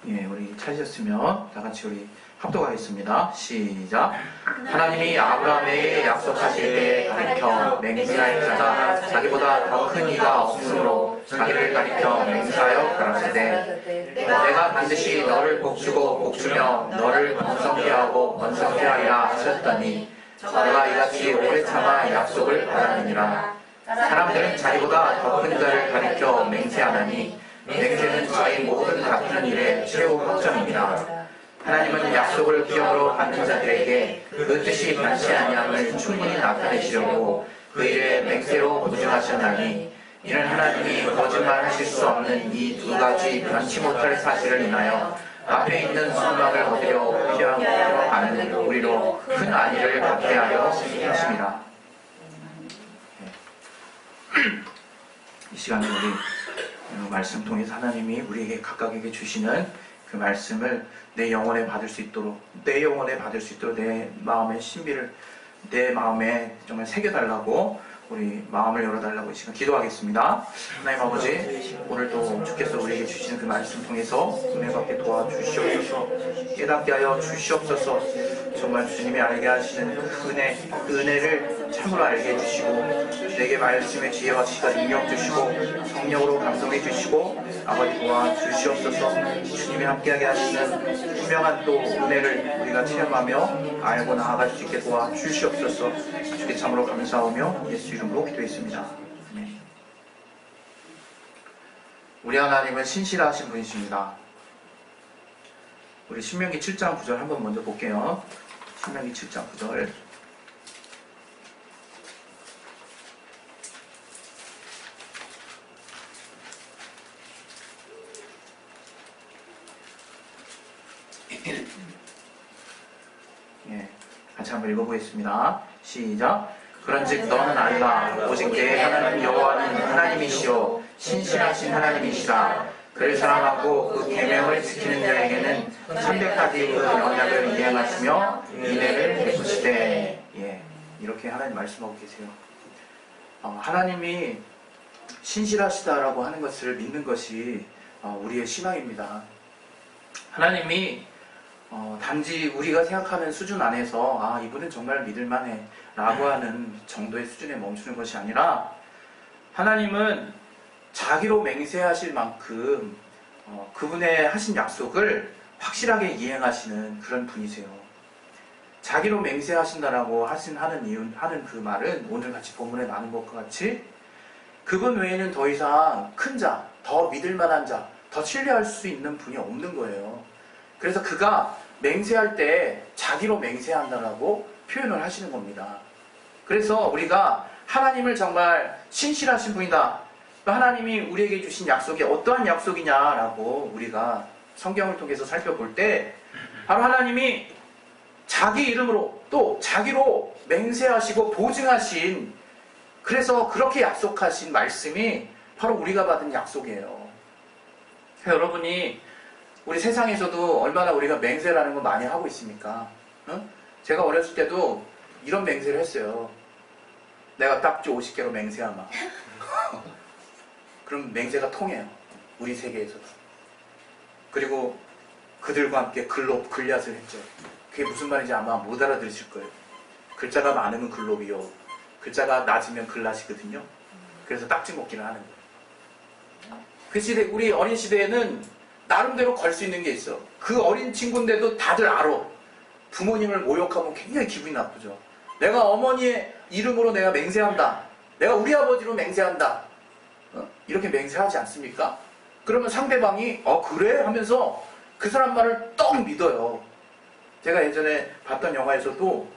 예, 우리 찾으셨으면 다 같이 우리 합독하겠습니다. 시작. 하나님이 아브라함에게 약속하실 때 가리켜 맹세할 자가 자기보다 더 큰 이가 없으므로 자기를 가리켜 맹세하여 가라사대 내가 반드시 너를 복주고 복주며 너를 번성케 하고 번성케 하리라 하셨더니 저가 이같이 오래 참아 약속을 받았느니라. 사람들은 자기보다 더 큰 자를 가리켜 맹세하나니 맹세는 저희 모든 갚는 일의 최후 확정입니다. 하나님은 약속을 기업으로 받는 자들에게 그 뜻이 변치 아니함을 충분히 나타내시려고 그 일에 맹세로 보증하셨나니 이는 하나님이 거짓말하실 수 없는 이 두 가지 변치 못할 사실을 인하여 앞에 있는 소망을 얻으려 피하고 아는 우리로 큰 안위를 받게 하려 하십니다. 이 시간에 우리 말씀 통해서 하나님이 우리에게 각각에게 주시는 그 말씀을 내 영혼에 받을 수 있도록 내 마음의 신비를 내 마음에 정말 새겨달라고 우리 마음을 열어달라고 이 시간 기도하겠습니다. 하나님 아버지, 오늘도 주께서 우리에게 주시는 그 말씀 통해서 은혜 받게 도와주시옵소서. 깨닫게 하여 주시옵소서. 정말 주님이 알게 하시는 그 은혜를 참으로 알게 해주시고 내게 말씀의 지혜와 지가 능력 주시고 성령으로 감동해 주시고 아버지 도와주시옵소서. 주님이 함께하게 하시는 분명한 또 은혜를 우리가 체험하며 알고 나아갈 수 있게 도와주시옵소서. 주께 참으로 감사하며 예수 이름으로 기도했습니다. 아멘. 우리 하나님은 신실하신 분이십니다. 우리 신명기 7장 9절 한번 먼저 볼게요. 신명기 7장 9절. 예, 같이 한번 읽어보겠습니다. 시작. 그런즉 너는 알라. 오직 내 하나님 여호와는 하나님이시오 신실하신 하나님이시라. 그를 사랑하고 그 계명을 지키는 자에게는 300가지 그 언약을 이행하시며 인애를 베푸시되. 예, 이렇게 하나님 말씀하고 계세요. 하나님이 신실하시다라고 하는 것을 믿는 것이 우리의 신앙입니다. 하나님이 단지 우리가 생각하는 수준 안에서 이분은 정말 믿을만해 라고 하는 정도의 수준에 멈추는 것이 아니라 하나님은 자기로 맹세하실 만큼 그분의 하신 약속을 확실하게 이행하시는 그런 분이세요. 자기로 맹세하신다라고 하는 그 말은 오늘 같이 본문에 나눈 것과 같이 그분 외에는 더 이상 큰 자, 더 믿을만한 자, 더 신뢰할 수 있는 분이 없는 거예요. 그래서 그가 맹세할 때 자기로 맹세한다라고 표현을 하시는 겁니다. 그래서 우리가 하나님을 정말 신실하신 분이다, 하나님이 우리에게 주신 약속이 어떠한 약속이냐라고 우리가 성경을 통해서 살펴볼 때 바로 하나님이 자기 이름으로 또 자기로 맹세하시고 보증하신, 그래서 그렇게 약속하신 말씀이 바로 우리가 받은 약속이에요. 여러분이 우리 세상에서도 얼마나 우리가 맹세라는 거 많이 하고 있습니까? 제가 어렸을 때도 이런 맹세를 했어요. 내가 딱지 50개로 맹세하마. 그럼 맹세가 통해요. 우리 세계에서도. 그리고 그들과 함께 글앗을 했죠. 그게 무슨 말인지 아마 못 알아들으실 거예요. 글자가 많으면 글롭이요, 글자가 낮으면 글앗이거든요. 그래서 딱지 먹기를 하는 거예요. 그 시대, 우리 어린 시대에는 나름대로 걸 수 있는 게 있어. 그 어린 친구인데도 다들 알아. 부모님을 모욕하면 굉장히 기분이 나쁘죠. 내가 어머니의 이름으로 내가 맹세한다, 내가 우리 아버지로 맹세한다, 이렇게 맹세하지 않습니까? 그러면 상대방이 그래? 하면서 그 사람 말을 떡 믿어요. 제가 예전에 봤던 영화에서도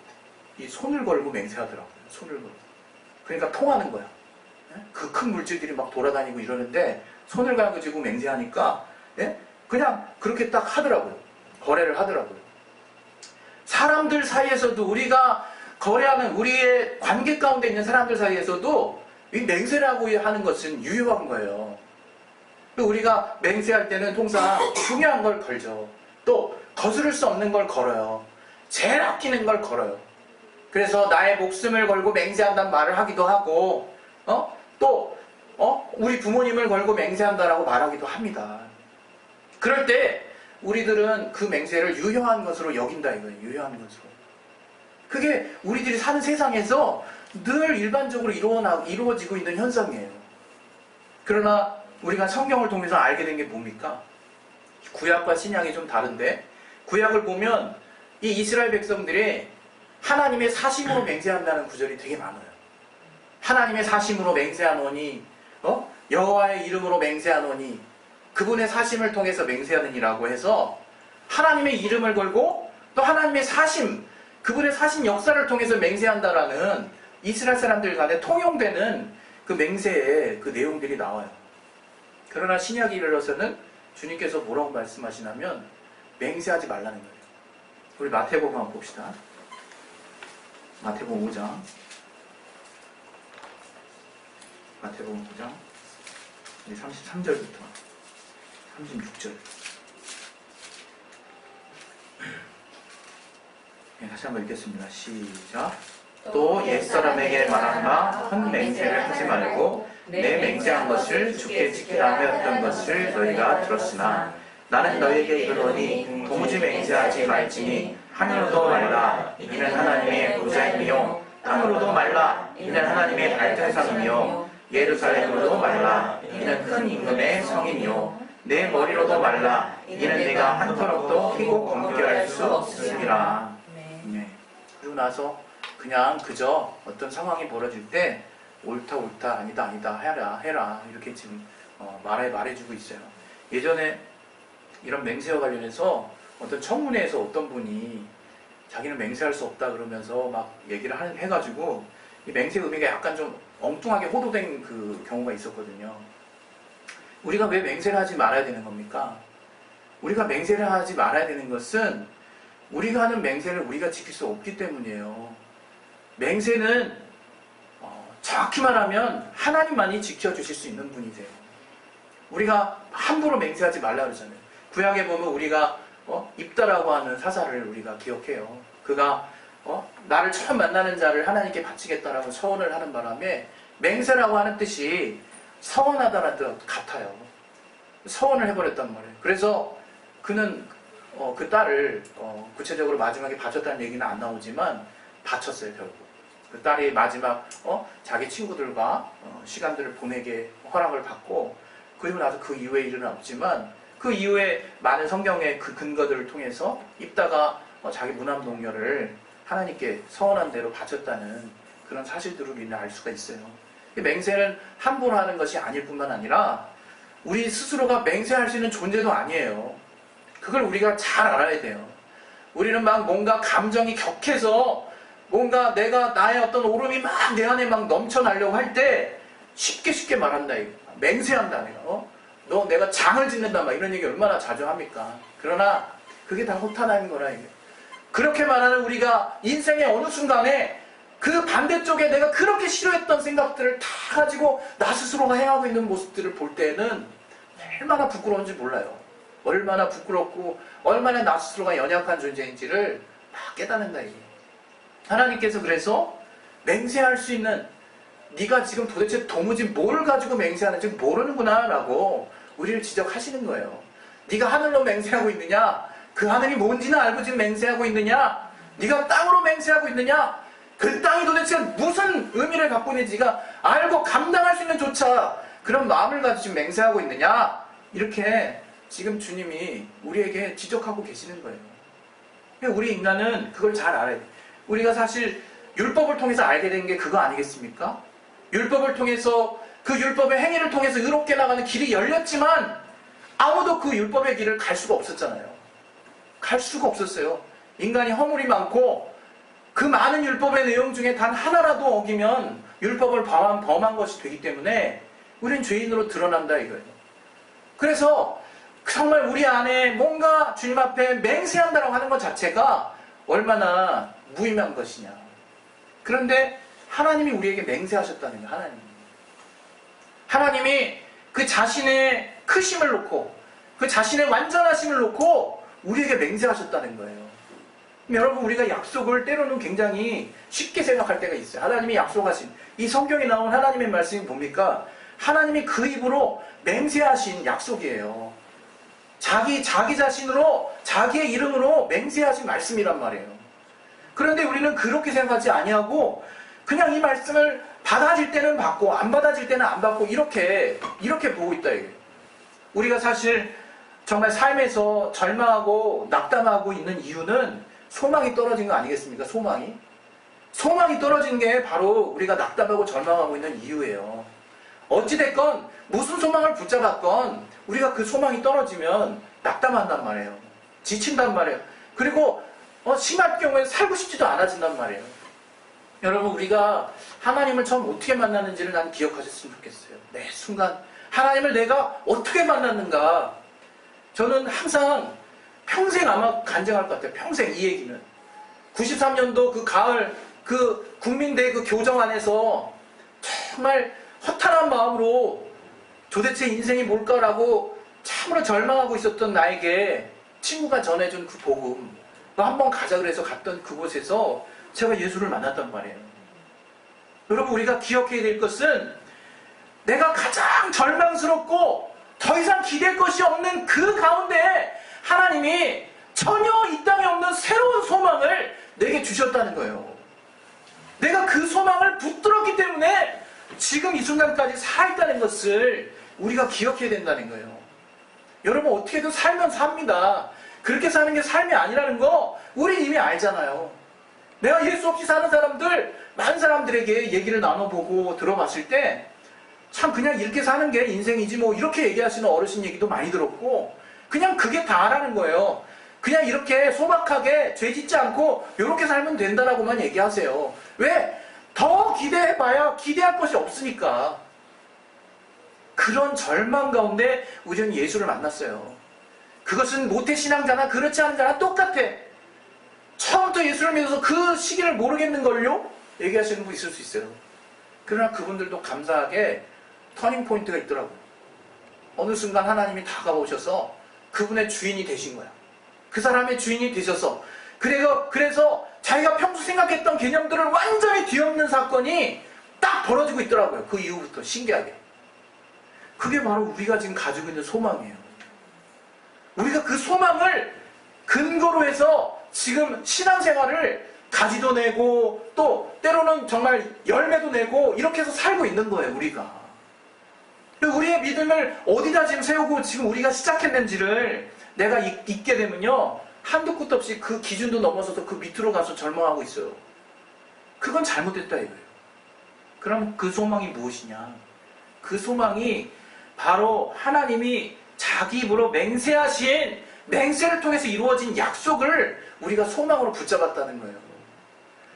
이 손을 걸고 맹세하더라고요. 손을 걸고. 그러니까 통하는 거야. 그 큰 물질들이 막 돌아다니고 이러는데 손을 가지고 맹세하니까 그냥 그렇게 딱 하더라고요. 거래를 하더라고요. 사람들 사이에서도, 우리가 거래하는 우리의 관계 가운데 있는 사람들 사이에서도 이 맹세라고 하는 것은 유효한 거예요. 우리가 맹세할 때는 통상 중요한 걸 걸죠. 또 거스를 수 없는 걸 걸어요. 제일 아끼는 걸 걸어요. 그래서 나의 목숨을 걸고 맹세한다는 말을 하기도 하고, 또 우리 부모님을 걸고 맹세한다라고 말하기도 합니다. 그럴 때 우리들은 그 맹세를 유효한 것으로 여긴다 이거예요. 유효한 것으로. 그게 우리들이 사는 세상에서 늘 일반적으로 이루어지고 있는 현상이에요. 그러나 우리가 성경을 통해서 알게 된 게 뭡니까? 구약과 신약이 좀 다른데, 구약을 보면 이 이스라엘 백성들이 하나님의 사심으로 맹세한다는 구절이 되게 많아요. 하나님의 사심으로 맹세하노니, 여호와의 이름으로 맹세하노니, 그분의 사심을 통해서 맹세하느니라고 해서 하나님의 이름을 걸고 또 하나님의 사심, 그분의 사심 역사를 통해서 맹세한다라는 이스라엘 사람들 간에 통용되는 그 맹세의 그 내용들이 나와요. 그러나 신약에 이르러서는 주님께서 뭐라고 말씀하시냐면 맹세하지 말라는 거예요. 우리 마태복음 한번 봅시다. 마태복음 5장. 마태복음 5장 33절부터 36절. 네, 다시 한번 읽겠습니다. 시작. 또 옛사람에게 말한 바 헛 맹세를 하지 말고 내 맹세한 것을 주께 지키라 하였던 것을 너희가 들었으나 나는 너희에게 이르노니 도무지 맹세하지 말지니 하늘로도 말라 이는 하나님의 보좌이며 땅으로도 말라 이는 하나님의 발등상이며 예루살렘으로도 말라 이는 큰 임금의 성이며 내 머리로도 말라 이는 내가 한터럭도 피고 검결할 수 없으니라. 네. 그리고 나서 그냥 그저 어떤 상황이 벌어질 때 옳다 아니다 해라 이렇게 지금 말해주고 있어요. 예전에 이런 맹세와 관련해서 어떤 청문회에서 어떤 분이 자기는 맹세할 수 없다 그러면서 막 얘기를 해가지고 이 맹세 의미가 약간 좀 엉뚱하게 호도된 그 경우가 있었거든요. 우리가 왜 맹세를 하지 말아야 되는 겁니까? 우리가 맹세를 하지 말아야 되는 것은 우리가 하는 맹세를 우리가 지킬 수 없기 때문이에요. 맹세는 정확히 말하면 하나님만이 지켜주실 수 있는 분이세요. 우리가 함부로 맹세하지 말라 그러잖아요. 구약에 보면 우리가 입다라고 하는 사사를 우리가 기억해요. 그가 나를 처음 만나는 자를 하나님께 바치겠다라고 서원을 하는 바람에 맹세라고 하는 뜻이 서원하다라는 뜻 같아요. 서원을 해버렸단 말이에요. 그래서 그는 그 딸을 구체적으로 마지막에 바쳤다는 얘기는 안 나오지만 바쳤어요. 결국 그 딸이 마지막 자기 친구들과 시간들을 보내게 허락을 받고, 그리고 나서 그 이후의 일은 없지만 그 이후에 많은 성경의 그 근거들을 통해서 입다가 자기 무남동녀를 하나님께 서원한 대로 바쳤다는 그런 사실들을 우리는 알 수가 있어요. 맹세는 함부로 하는 것이 아닐 뿐만 아니라 우리 스스로가 맹세할 수 있는 존재도 아니에요. 그걸 우리가 잘 알아야 돼요. 우리는 막 뭔가 감정이 격해서 뭔가 나의 어떤 오름이 막 내 안에 막 넘쳐나려고 할 때 쉽게 말한다 이거. 맹세한다 내가. 내가 장을 짓는다 막 이런 얘기 얼마나 자주 합니까? 그러나 그게 다 허탄한 거라 이게. 그렇게 말하는 우리가 인생의 어느 순간에 그 반대쪽에 내가 그렇게 싫어했던 생각들을 다 가지고 나 스스로가 행하고 있는 모습들을 볼 때는 얼마나 부끄러운지 몰라요. 얼마나 부끄럽고 얼마나 나 스스로가 연약한 존재인지를 막 깨닫는다 이게. 하나님께서 그래서 맹세할 수 있는, 네가 지금 도대체 도무지 뭘 가지고 맹세하는지 모르는구나 라고 우리를 지적하시는 거예요. 네가 하늘로 맹세하고 있느냐, 그 하늘이 뭔지는 알고 지금 맹세하고 있느냐, 네가 땅으로 맹세하고 있느냐, 그 땅이 도대체 무슨 의미를 갖고 있는지가 알고 감당할 수 있는 조차 그런 마음을 가지고 지금 맹세하고 있느냐, 이렇게 지금 주님이 우리에게 지적하고 계시는 거예요. 우리 인간은 그걸 잘 알아야 돼요. 우리가 사실 율법을 통해서 알게 된 게 그거 아니겠습니까? 율법을 통해서, 그 율법의 행위를 통해서 의롭게 나가는 길이 열렸지만 아무도 그 율법의 길을 갈 수가 없었잖아요. 갈 수가 없었어요. 인간이 허물이 많고 그 많은 율법의 내용 중에 단 하나라도 어기면 율법을 범한 것이 되기 때문에 우리는 죄인으로 드러난다 이거예요. 그래서 정말 우리 안에 뭔가 주님 앞에 맹세한다라고 하는 것 자체가 얼마나 무의미한 것이냐. 그런데 하나님이 우리에게 맹세하셨다는 거예요. 하나님이 그 자신의 크심을 놓고 그 자신의 완전하심을 놓고 우리에게 맹세하셨다는 거예요. 여러분, 우리가 약속을 때로는 굉장히 쉽게 생각할 때가 있어요. 하나님이 약속하신, 이 성경에 나온 하나님의 말씀이 뭡니까? 하나님이 그 입으로 맹세하신 약속이에요. 자기 자신으로 자기의 이름으로 맹세하신 말씀이란 말이에요. 그런데 우리는 그렇게 생각하지 아니하고 그냥 이 말씀을 받아질 때는 받고 안 받아질 때는 안 받고 이렇게 보고 있다 이게. 우리가 사실 정말 삶에서 절망하고 낙담하고 있는 이유는 소망이 떨어진 거 아니겠습니까? 소망이 떨어진 게 바로 우리가 낙담하고 절망하고 있는 이유예요. 어찌됐건 무슨 소망을 붙잡았건 우리가 그 소망이 떨어지면 낙담한단 말이에요. 지친단 말이에요. 그리고 심할 경우에 살고 싶지도 않아진단 말이에요. 여러분, 우리가 하나님을 처음 어떻게 만났는지를 난 기억하셨으면 좋겠어요. 매 순간 하나님을 내가 어떻게 만났는가. 저는 항상 평생 아마 간증할 것 같아요. 평생 이 얘기는. 93년도 그 가을 그 국민대회 그 교정 안에서 정말 허탈한 마음으로 도대체 인생이 뭘까라고 참으로 절망하고 있었던 나에게 친구가 전해준 그 복음, 한번 가자 그래서 갔던 그곳에서 제가 예수를 만났단 말이에요. 여러분, 우리가 기억해야 될 것은 내가 가장 절망스럽고 더 이상 기댈 것이 없는 그 가운데 하나님이 전혀 이 땅에 없는 새로운 소망을 내게 주셨다는 거예요. 내가 그 소망을 붙들었기 때문에 지금 이 순간까지 살아있다는 것을 우리가 기억해야 된다는 거예요. 여러분, 어떻게든 살면 삽니다. 그렇게 사는 게 삶이 아니라는 거 우린 이미 알잖아요. 내가 예수 없이 사는 사람들, 많은 사람들에게 얘기를 나눠보고 들어봤을 때 참 그냥 이렇게 사는 게 인생이지 뭐 이렇게 얘기하시는 어르신 얘기도 많이 들었고 그냥 그게 다라는 거예요. 그냥 이렇게 소박하게 죄 짓지 않고 이렇게 살면 된다라고만 얘기하세요. 왜? 더 기대해봐야 기대할 것이 없으니까. 그런 절망 가운데 우리는 예수를 만났어요. 그것은 모태신앙자나 그렇지 않은 자나 똑같아. 처음부터 예수를 믿어서 그 시기를 모르겠는걸요? 얘기하시는 분 있을 수 있어요. 그러나 그분들도 감사하게 터닝포인트가 있더라고요. 어느 순간 하나님이 다가오셔서 그분의 주인이 되신 거야. 그 사람의 주인이 되셔서 그래서 자기가 평소 생각했던 개념들을 완전히 뒤엎는 사건이 딱 벌어지고 있더라고요. 그 이후부터 신기하게. 그게 바로 우리가 지금 가지고 있는 소망이에요. 우리가 그 소망을 근거로 해서 지금 신앙생활을 가지도 내고 또 때로는 정말 열매도 내고 이렇게 해서 살고 있는 거예요. 우리가. 우리의 믿음을 어디다 지금 세우고 지금 우리가 시작했는지를 내가 잊게 되면요, 한도 끝도 없이 그 기준도 넘어서서 그 밑으로 가서 절망하고 있어요. 그건 잘못됐다 이거예요. 그럼 그 소망이 무엇이냐? 그 소망이 바로 하나님이 자기 입으로 맹세하신 맹세를 통해서 이루어진 약속을 우리가 소망으로 붙잡았다는 거예요.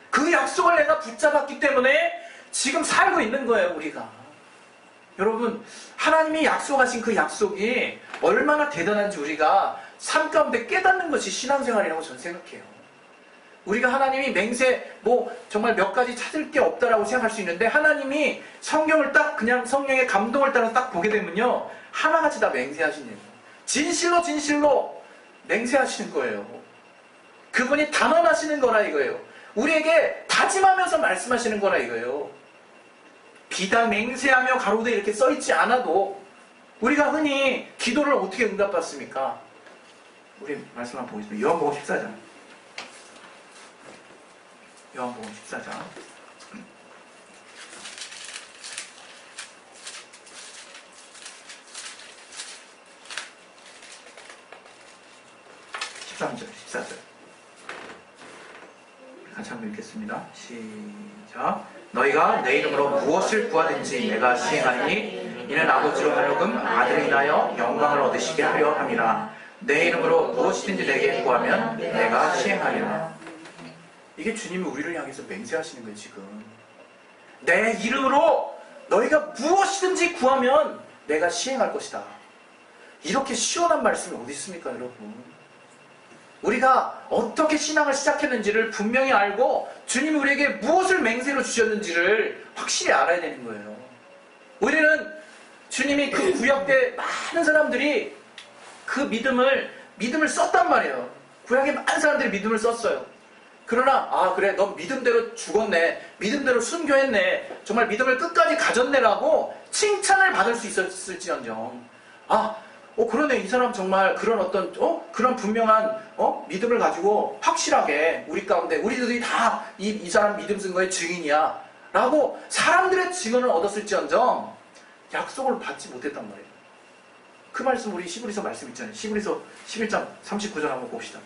그 약속을 내가 붙잡았기 때문에 지금 살고 있는 거예요, 우리가. 여러분, 하나님이 약속하신 그 약속이 얼마나 대단한지 우리가 삶 가운데 깨닫는 것이 신앙생활이라고 저는 생각해요. 우리가 하나님이 맹세, 정말 몇 가지 찾을 게 없다라고 생각할 수 있는데 하나님이 성경을 딱 그냥 성령의 감동을 따라서 딱 보게 되면요, 하나같이 다 맹세하시는 거예요. 진실로 맹세하시는 거예요. 그분이 단언하시는 거라 이거예요. 우리에게 다짐하면서 말씀하시는 거라 이거예요. 비단 맹세하며 가로되 이렇게 써있지 않아도 우리가 흔히 기도를 어떻게 응답받습니까? 우리 말씀 한번 보겠습니다. 요한복음 14장. 요한복음 14장. 13절, 14절. 같이 한번 읽겠습니다. 시작. 너희가 내 이름으로 무엇을 구하든지 내가 시행하리니 이는 아버지로 하여금 아들을 인하여 영광을 얻으시게 하려 함이라. 내 이름으로 무엇이든지 내게 구하면 내가 시행하리라. 이게 주님이 우리를 향해서 맹세하시는 거예요. 지금 내 이름으로 너희가 무엇이든지 구하면 내가 시행할 것이다. 이렇게 시원한 말씀이 어디 있습니까, 여러분? 우리가 어떻게 신앙을 시작했는지를 분명히 알고 주님이 우리에게 무엇을 맹세로 주셨는지를 확실히 알아야 되는 거예요. 우리는 주님이 그 구약 때 많은 사람들이 그 믿음을 썼단 말이에요. 구약에 많은 사람들이 믿음을 썼어요. 그러나 그래, 넌 믿음대로 죽었네, 믿음대로 순교했네, 정말 믿음을 끝까지 가졌네라고 칭찬을 받을 수 있었을지언정 그러네. 이 사람 정말 그런 어떤, 그런 분명한, 믿음을 가지고 확실하게 우리 가운데, 우리들이 다 이 사람 믿음 쓴 거의 증인이야. 라고 사람들의 증언을 얻었을지언정 약속을 받지 못했단 말이에요. 그 말씀 우리 히브리서 말씀 있잖아요. 히브리서 11장 39절 한번 봅시다.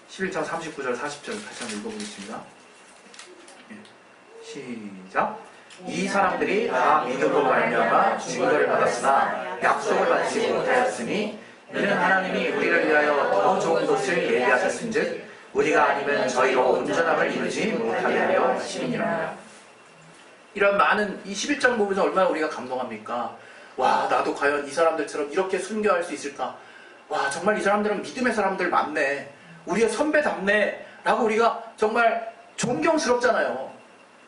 11장 39절 40절 다시 한번 읽어보겠습니다. 시작. 이 사람들이 다 믿음으로 말미암아 증거를 받았으나 약속을 받지 못하였으니 이는 하나님이 우리를 위하여 더 좋은 것을 예비하셨은즉 우리가 아니면 저희로 온전함을 이루지 못하게 하려 하심이니라. 이런 많은 이 11장 보면서 얼마나 우리가 감동합니까? 와, 나도 과연 이 사람들처럼 이렇게 순교할 수 있을까? 와, 정말 이 사람들은 믿음의 사람들 맞네. 우리의 선배답네. 라고 우리가 정말 존경스럽잖아요.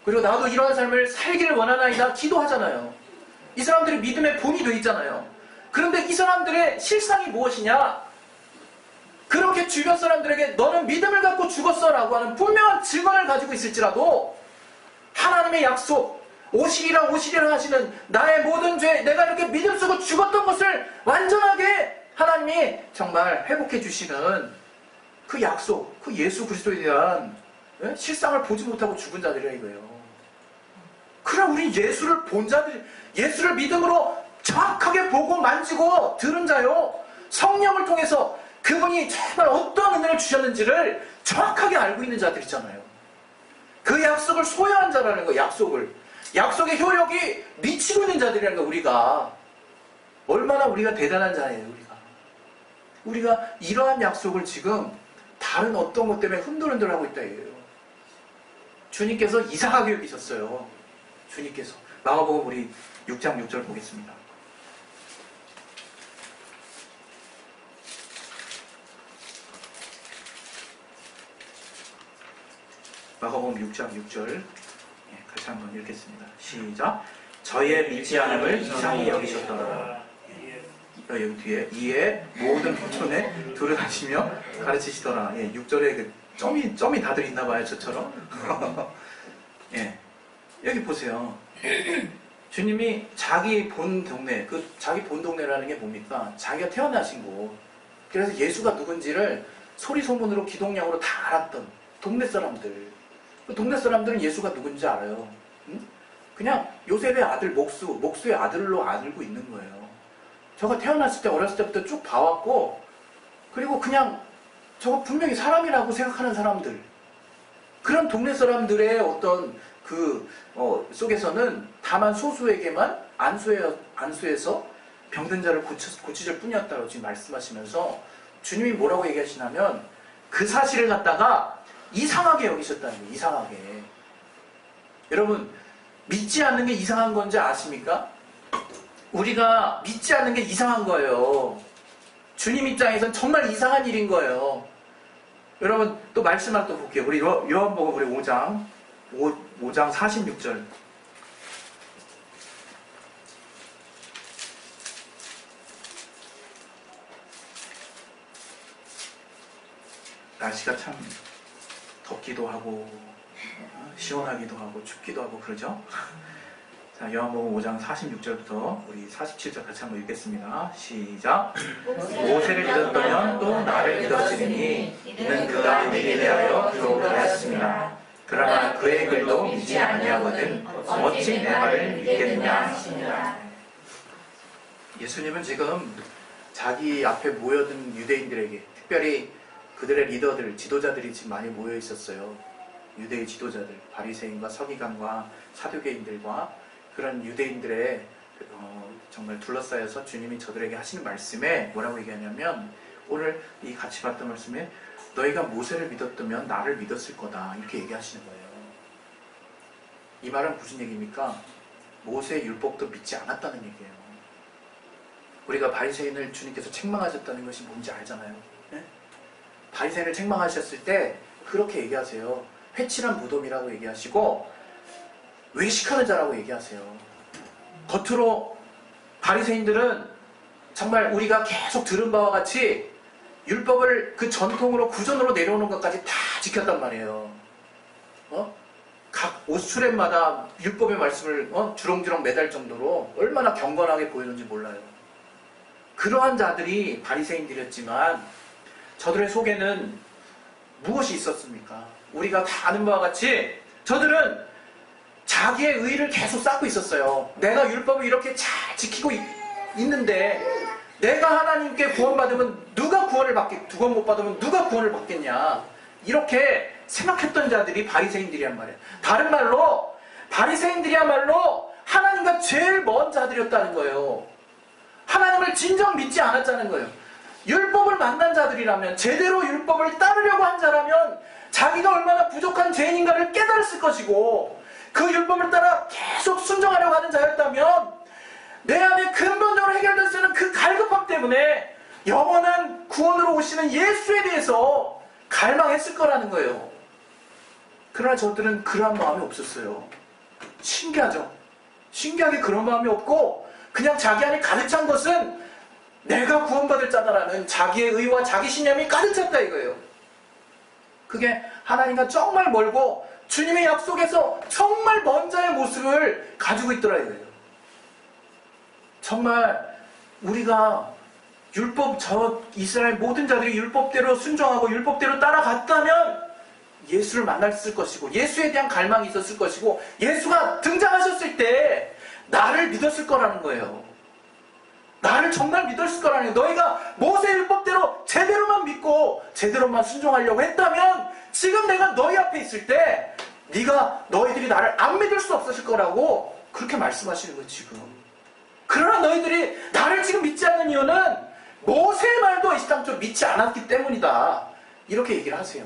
그리고 나도 이런 삶을 살기를 원하나이다 기도하잖아요. 이 사람들이 믿음의 본이 돼 있잖아요. 그런데 이 사람들의 실상이 무엇이냐? 그렇게 주변 사람들에게 너는 믿음을 갖고 죽었어 라고 하는 분명한 증언을 가지고 있을지라도 하나님의 약속, 오시리라 하시는 나의 모든 죄, 내가 이렇게 믿음 쓰고 죽었던 것을 완전하게 하나님이 정말 회복해 주시는 그 약속, 그 예수 그리스도에 대한 실상을 보지 못하고 죽은 자들이라 이거예요. 그럼 우리 예수를 본 자들, 예수를 믿음으로 정확하게 보고 만지고 들은 자요. 성령을 통해서 그분이 정말 어떤 은혜를 주셨는지를 정확하게 알고 있는 자들이잖아요. 그 약속을 소유한 자라는 거, 약속의 효력이 미치고 있는 자들이라는 거, 우리가. 얼마나 우리가 대단한 자예요, 우리가 이러한 약속을 지금 다른 어떤 것 때문에 흔들흔들하고 있다 이거예요. 주님께서 이상하게 여기셨어요. 주님께서. 마가복음 우리 6장 6절 보겠습니다. 마가복음 6장 6절 같이 한번 읽겠습니다. 시작. 저희의 믿지 않음을 이상히 여기셨더라. 여기 뒤에 이에 모든 포천에 두루다니시며 가르치시더라. 6절에 그 점이 다들 있나봐요, 저처럼. 여기 보세요. 주님이 자기 본 동네, 자기 본 동네라는 게 뭡니까? 자기가 태어나신 곳. 그래서 예수가 누군지를 소리 소문으로 기동량으로 다 알았던 동네 사람들. 그 동네 사람들은 예수가 누군지 알아요. 응? 그냥 요셉의 아들 목수의 아들로 알고 있는 거예요. 저가 태어났을 때 어렸을 때부터 쭉 봐왔고, 그리고 그냥 저거 분명히 사람이라고 생각하는 사람들, 그런 동네 사람들의 어떤 속에서는 다만 소수에게만 안수해서 병든 자를 고치실 뿐이었다고 지금 말씀하시면서 주님이 뭐라고 얘기하시냐면 그 사실을 갖다가 이상하게 여기셨다는 거예요. 이상하게. 여러분, 믿지 않는 게 이상한 건지 아십니까? 우리가 믿지 않는 게 이상한 거예요. 주님 입장에선 정말 이상한 일인 거예요. 여러분, 또 말씀을 또 볼게요. 우리 요한복음 우리 5장 46절. 날씨가 참 덥기도 하고 시원하기도 하고 춥기도 하고 그러죠? 자, 요한복음 5장 46절부터 우리 47절 같이 한번 읽겠습니다. 시작. 모세를 믿었다면 또 나를 믿었으리니 이는 그가 내게 대하여 그러게 하였습니다. 그러나 그의 글도 믿지 아니하거든 어찌 내 말을 믿겠느냐. 예수님은 지금 자기 앞에 모여든 유대인들에게, 특별히 그들의 리더들, 지도자들이 지금 많이 모여 있었어요. 유대의 지도자들, 바리새인과 서기관과 사두개인들과 그런 유대인들의 정말 둘러싸여서 주님이 저들에게 하시는 말씀에 뭐라고 얘기하냐면, 오늘 이 같이 봤던 말씀에 너희가 모세를 믿었다면 나를 믿었을 거다, 이렇게 얘기하시는 거예요. 이 말은 무슨 얘기입니까? 모세의 율법도 믿지 않았다는 얘기예요. 우리가 바리새인을 주님께서 책망하셨다는 것이 뭔지 알잖아요. 네? 바리새인을 책망하셨을 때 그렇게 얘기하세요. 회칠한 무덤이라고 얘기하시고 외식하는 자라고 얘기하세요. 겉으로 바리새인들은 정말 우리가 계속 들은 바와 같이 율법을 그 전통으로 구전으로 내려오는 것까지 다 지켰단 말이에요. 옷 수레마다 율법의 말씀을 주렁주렁 매달 정도로 얼마나 경건하게 보이는지 몰라요. 그러한 자들이 바리새인들이었지만 저들의 속에는 무엇이 있었습니까? 우리가 다 아는 바와 같이 저들은 자기의 의의를 계속 쌓고 있었어요. 내가 율법을 이렇게 잘 지키고 있는데 내가 하나님께 구원받으면 누가 구원을 구원 못 받으면 누가 구원을 받겠냐, 이렇게 생각했던 자들이 바리새인들이란 말이에요. 다른 말로 바리새인들이야말로 하나님과 제일 먼 자들이었다는 거예요. 하나님을 진정 믿지 않았다는 거예요. 율법을 만난 자들이라면, 제대로 율법을 따르려고 한 자라면 자기가 얼마나 부족한 죄인인가를 깨달았을 것이고, 그 율법을 따라 계속 순종하려고 하는 자였다면 내 안에 근본적으로 해결될 수 있는 그 갈급함 때문에 영원한 구원으로 오시는 예수에 대해서 갈망했을 거라는 거예요. 그러나 저들은 그런 마음이 없었어요. 신기하죠? 신기하게 그런 마음이 없고 그냥 자기 안에 가득 찬 것은 내가 구원받을 자다라는 자기의 의와 자기 신념이 가득 찼다 이거예요. 그게 하나님과 정말 멀고 주님의 약속에서 정말 먼 자의 모습을 가지고 있더라 이거예요. 정말 우리가 이스라엘 모든 자들이 율법대로 순종하고 율법대로 따라갔다면 예수를 만났을 것이고, 예수에 대한 갈망이 있었을 것이고, 예수가 등장하셨을 때 나를 믿었을 거라는 거예요. 나를 정말 믿었을 거라는 거예요. 너희가 모세 율법대로 제대로만 믿고 제대로만 순종하려고 했다면 지금 내가 너희 앞에 있을 때 너희들이 나를 안 믿을 수 없었을 거라고 그렇게 말씀하시는 거예요 지금. 그러나 너희들이 나를 지금 믿지 않는 이유는 모세의 말도 이시당초 믿지 않았기 때문이다, 이렇게 얘기를 하세요.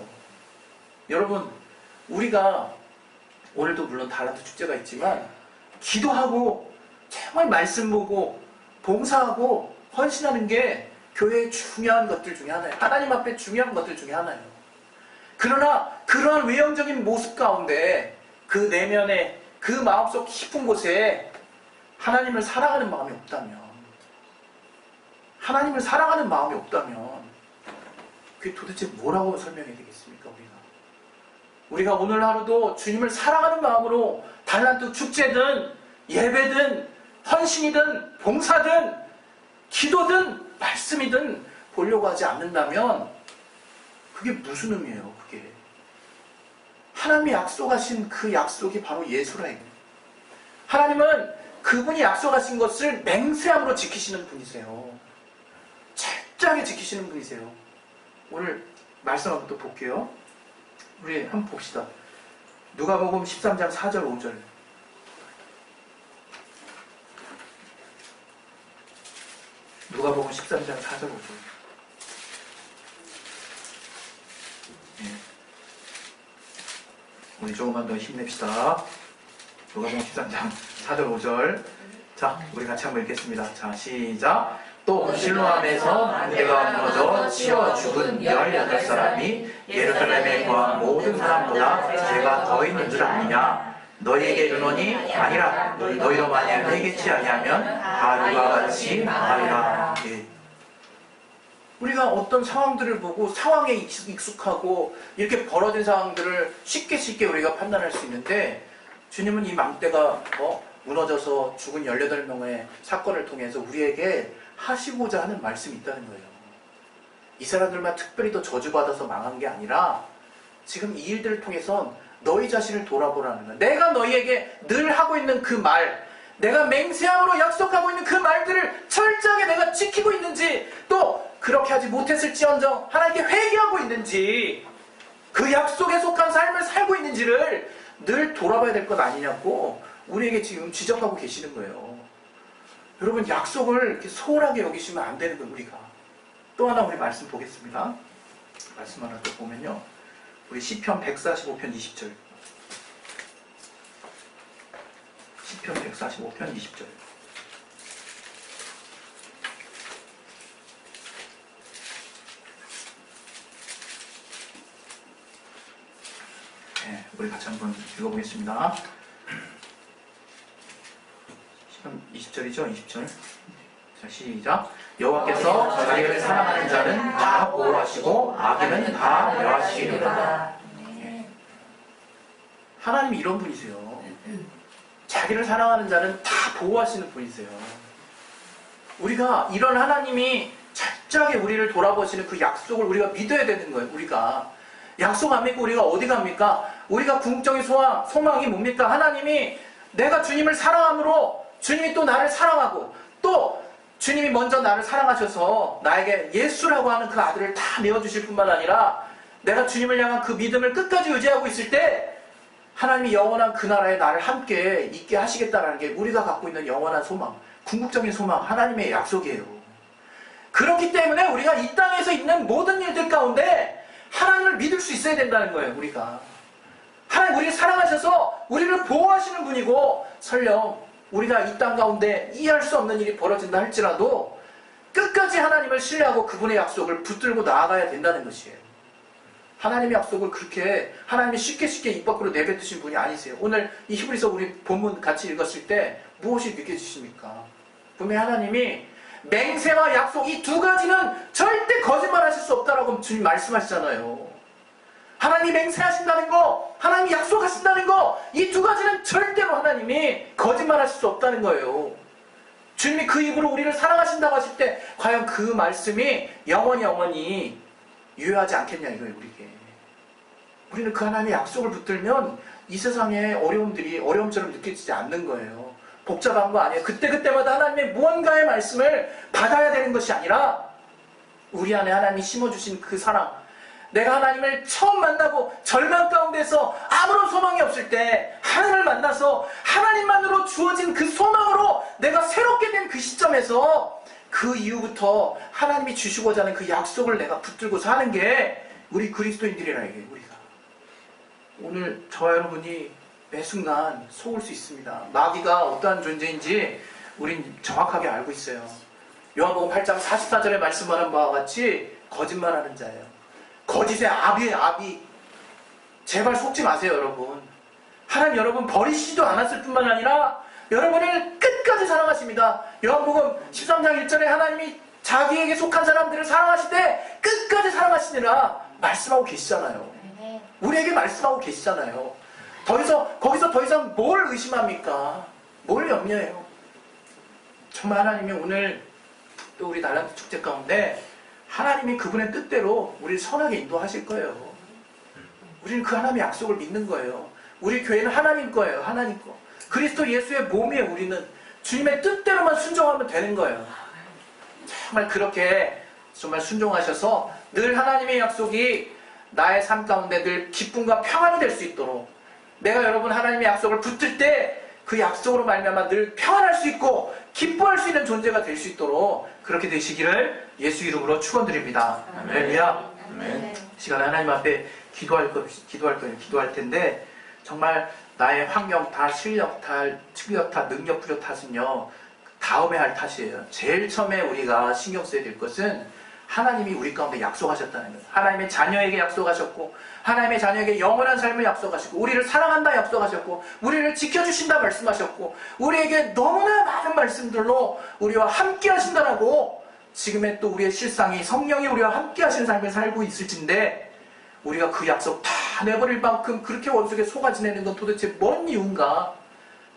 여러분, 우리가 오늘도 물론 달란트 축제가 있지만 기도하고 정말 말씀 보고 봉사하고 헌신하는 게 교회의 중요한 것들 중에 하나예요. 하나님 앞에 중요한 것들 중에 하나예요. 그러나 그러한 외형적인 모습 가운데 그 내면에 그 마음속 깊은 곳에 하나님을 사랑하는 마음이 없다면 그게 도대체 뭐라고 설명해야 되겠습니까? 우리가 오늘 하루도 주님을 사랑하는 마음으로 달란트 축제든 예배든 헌신이든 봉사든 기도든 말씀이든 보려고 하지 않는다면 그게 무슨 의미예요? 그게 하나님이 약속하신 그 약속이 바로 예수라 이거예요. 하나님은 그분이 약속하신 것을 맹세함으로 지키시는 분이세요. 철저하게 지키시는 분이세요. 오늘 말씀 한번 또 볼게요. 우리 한번 봅시다. 누가복음 13장 4절 5절. 누가복음 13장 4절 5절. 우리 조금만 더 힘냅시다. 누가복음 13장 4절 5절. 자, 우리 같이 한번 읽겠습니다. 자, 시작. 또 실로암에서 무대가 무너져 치어 죽은 18사람이 예루살렘에 거한 모든 사람보다 죄가 더 있는 줄 아느냐? 너희에게 이르노니 아니라 너희로 만약 회개치 아니하면 다 누가 같이 망하리라. 예. 우리가 어떤 상황들을 보고 상황에 익숙하고 이렇게 벌어진 상황들을 쉽게 우리가 판단할 수 있는데, 주님은 이 망대가 무너져서 죽은 18명의 사건을 통해서 우리에게 하시고자 하는 말씀이 있다는 거예요. 이 사람들만 특별히 더 저주받아서 망한 게 아니라 지금 이 일들을 통해서 너희 자신을 돌아보라는 거예요. 내가 너희에게 늘 하고 있는 그 말, 내가 맹세함으로 약속하고 있는 그 말들을 철저하게 내가 지키고 있는지, 또 그렇게 하지 못했을지언정 하나님께 회개하고 있는지, 그 약속에 속한 삶을 살고 있는지를 늘 돌아봐야 될 것 아니냐고 우리에게 지금 지적하고 계시는 거예요. 여러분, 약속을 이렇게 소홀하게 여기시면 안 되는 거예요, 우리가. 또 하나 우리 말씀 보겠습니다. 말씀 하나 또 보면요. 우리 시편 145편 20절. 시편 145편 20절. 네, 우리 같이 한번 읽어보겠습니다. 20절이죠? 20절. 자, 시작. 여호와께서 자기를 사랑하는 자는 다 보호하시고 악인은 다 멸하시리로다. 하나님이 이런 분이세요. 자기를 사랑하는 자는 다 보호하시는 분이세요. 우리가 이런 하나님이 철저하게 우리를 돌아보시는 그 약속을 우리가 믿어야 되는 거예요. 우리가 약속 안 믿고 우리가 어디 갑니까? 우리가 궁극적인 소망이 뭡니까? 하나님이 내가 주님을 사랑함으로 주님이 또 나를 사랑하고 또 주님이 먼저 나를 사랑하셔서 나에게 예수라고 하는 그 아들을 다 내어주실 뿐만 아니라 내가 주님을 향한 그 믿음을 끝까지 유지하고 있을 때 하나님이 영원한 그 나라에 나를 함께 있게 하시겠다는 게 우리가 갖고 있는 영원한 소망, 궁극적인 소망, 하나님의 약속이에요. 그렇기 때문에 우리가 이 땅에서 있는 모든 일들 가운데 하나님을 믿을 수 있어야 된다는 거예요. 우리가 하나님 우리를 사랑하셔서 우리를 보호하시는 분이고 설령 우리가 이 땅 가운데 이해할 수 없는 일이 벌어진다 할지라도 끝까지 하나님을 신뢰하고 그분의 약속을 붙들고 나아가야 된다는 것이에요. 하나님의 약속을 그렇게 하나님이 쉽게 입 밖으로 내뱉으신 분이 아니세요. 오늘 이 히브리서 우리 본문 같이 읽었을 때 무엇이 느껴지십니까? 분명히 하나님이 맹세와 약속 이 두 가지는 절대 거짓말하실 수 없다라고 주님 말씀하시잖아요. 하나님이 맹세하신다는 거, 하나님이 약속하신다는 거, 이 두 가지는 절대로 하나님이 거짓말하실 수 없다는 거예요. 주님이 그 입으로 우리를 사랑하신다고 하실 때 과연 그 말씀이 영원히 유효하지 않겠냐 이거예요. 우리는 그 하나님의 약속을 붙들면 이 세상의 어려움들이 어려움처럼 느껴지지 않는 거예요. 복잡한 거 아니에요. 그때마다 하나님의 무언가의 말씀을 받아야 되는 것이 아니라 우리 안에 하나님이 심어주신 그 사랑, 내가 하나님을 처음 만나고 절망 가운데서 아무런 소망이 없을 때 하나님을 만나서 하나님만으로 주어진 그 소망으로 내가 새롭게 된 그 시점에서 그 이후부터 하나님이 주시고자 하는 그 약속을 내가 붙들고 사는 게 우리 그리스도인들이라 이게 우리가. 오늘 저와 여러분이 매 순간 속을 수 있습니다. 마귀가 어떠한 존재인지 우린 정확하게 알고 있어요. 요한복음 8장 44절에 말씀하는 바와 같이 거짓말하는 자예요. 거짓의 아비. 제발 속지 마세요, 여러분. 하나님 여러분 버리시지도 않았을 뿐만 아니라 여러분을 끝까지 사랑하십니다. 요한복음 13장 1절에 하나님이 자기에게 속한 사람들을 사랑하시되 끝까지 사랑하시느라 말씀하고 계시잖아요. 우리에게 말씀하고 계시잖아요. 거기서 더 이상 뭘 의심합니까? 뭘 염려해요? 정말 하나님이 오늘 또 우리 날란트 축제 가운데 하나님이 그분의 뜻대로 우리를 선하게 인도하실 거예요. 우리는 그 하나님의 약속을 믿는 거예요. 우리 교회는 하나님 거예요. 하나님 거. 그리스도 예수의 몸이에요. 우리는 주님의 뜻대로만 순종하면 되는 거예요. 정말 그렇게 정말 순종하셔서 늘 하나님의 약속이 나의 삶 가운데 늘 기쁨과 평안이 될 수 있도록 내가 여러분 하나님의 약속을 붙들 때 그 약속으로 말미암아 늘 평안할 수 있고 기뻐할 수 있는 존재가 될 수 있도록 그렇게 되시기를 예수 이름으로 축원드립니다. 할렐루야. 시간에 하나님 앞에 기도할 텐데 정말 나의 환경 탓, 실력 탓, 능력 탓은요 다음에 할 탓이에요. 제일 처음에 우리가 신경 써야 될 것은 하나님이 우리 가운데 약속하셨다는 거예요. 하나님의 자녀에게 약속하셨고 하나님의 자녀에게 영원한 삶을 약속하시고 우리를 사랑한다 약속하셨고 우리를 지켜주신다 말씀하셨고 우리에게 너무나 많은 말씀들로 우리와 함께 하신다라고 지금의 또 우리의 실상이 성령이 우리와 함께 하시는 삶을 살고 있을진데 우리가 그 약속 다 내버릴 만큼 그렇게 원수에게 속아 지내는 건 도대체 뭔 이유인가?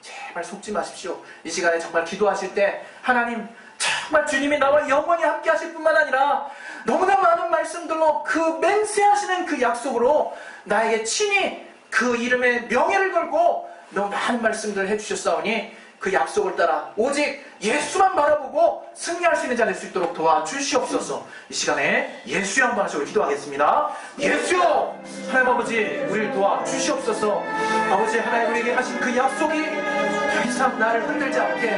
제발 속지 마십시오. 이 시간에 정말 기도하실 때 하나님 정말 주님이 나와 영원히 함께 하실 뿐만 아니라 너무나 많은 말씀들로 그 맹세하시는 그 약속으로 나에게 친히 그 이름의 명예를 걸고 너무 많은 말씀들을 해주셨사오니 그 약속을 따라 오직 예수만 바라보고 승리할 수 있는 자 될 수 있도록 도와주시옵소서. 이 시간에 예수여 한번 하시고 기도하겠습니다. 예수여 하나님 아버지 우리를 도와주시옵소서. 아버지 하나님 우리에게 하신 그 약속이 더 이상 나를 흔들지 않게